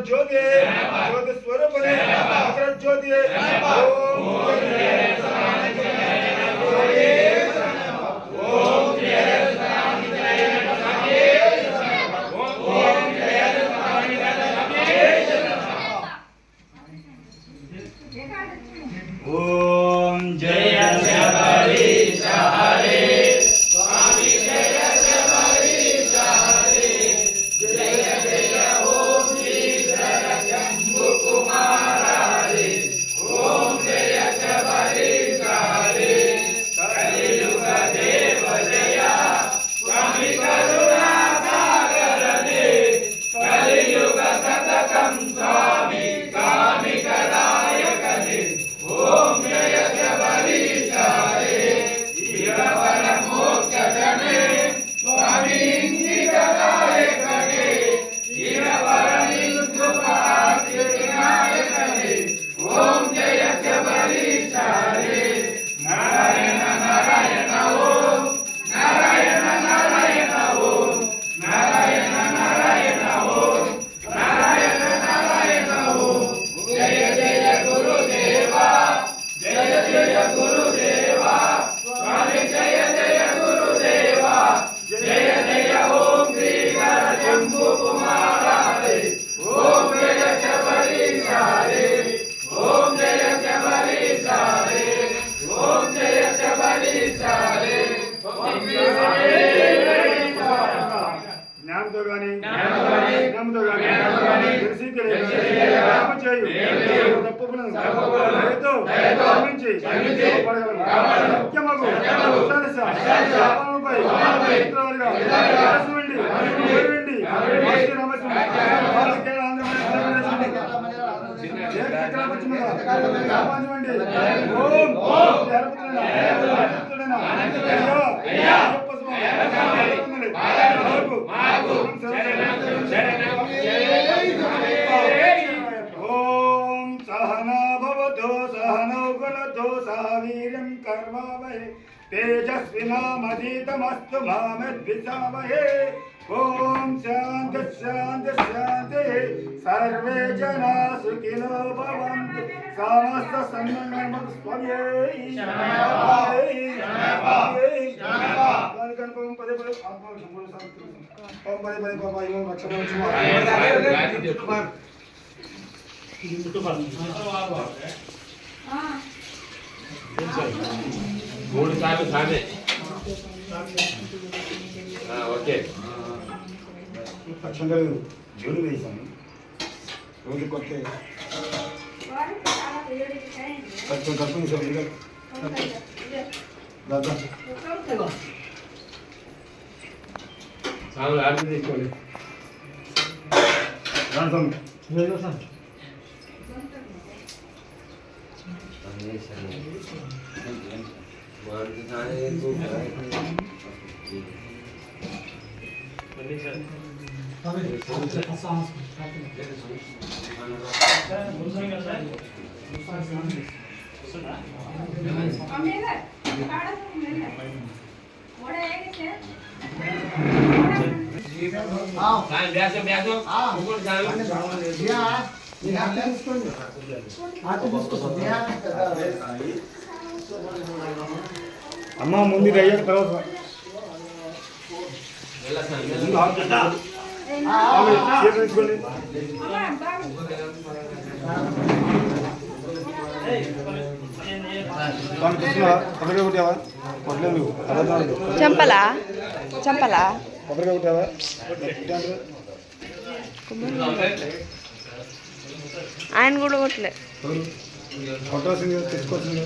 ज्योति ज्योति स्वरूप ज्योति ओम जय शबरीश हरे स्वामी जय शबरीश हरे जय जय ओम श्रीधर शंभु कुमार हरे ओम जय शबरीश हरे कलियुग देव जय स्वामी करुणा सागर दे कलियुग सततं स्वामी कामिकदायक दे ओम जय शबरीश हरे ईश्वर मोक्ष जने स्वामी इंद्रियदायक दे ईश्वर निरुद्धास्य विनायक दे ओम जय शबरीश हरे नारायण नारायण ओम नारायण नारायण ओम नारायण नारायण ओम नारायण नारायण ओम जय जय गुरुदेवा जय जय गुरुदेवा स्वामी जय जय गुरुदेवा जय जय ओम श्रीधर शंभु कुमार हरे ओम जय शबरीश हरे ओम जय शबरीश हरे ओम जय शबरीश हरे ज्ञान तो गानी ज्ञान तो गानी कृषि के काम चाहिए తప్పులను క్షమించి సత్యమగు పై ఓం సహనా భవతో సహనౌ గుణతో సహ వీర్యం కర్వావహే तेजस्विनामधीतमस्तु मा विद्विषावहे ओम शांति शांति शांति सर्वे जना सुखिनो भवन्तु समस्त सन्मंगलं स्वामी ओम पदे पदे आत्मा संपूर्ण शांति ओम पदे पदे बाबा ओम रक्षण మూడు సార్లు సానే ఓకే అక్షంతలు జోలు వేసాను రోజు కొత్త కొంచెం కట్టుకుని చాలు ఆర్డర్ తీసుకోండి అమ్మ ముందు అయ్యాక తర్వాత ముందు హాక్ పెట్టండి. స్వామి చేతులు తీసుకోండి. స్వామి తీసుకున్నావా? కొబ్బరికాయ కొట్టావా? కొట్టలేదు నువ్వు. అబద్ధాలు. చంపలా చంపలా కొబ్బరికాయ కొట్టావా? కొట్టాను. ఆయన కూడా కొట్టలే. కొట్టాల్సింది తెచ్చుకోవాల్సింది.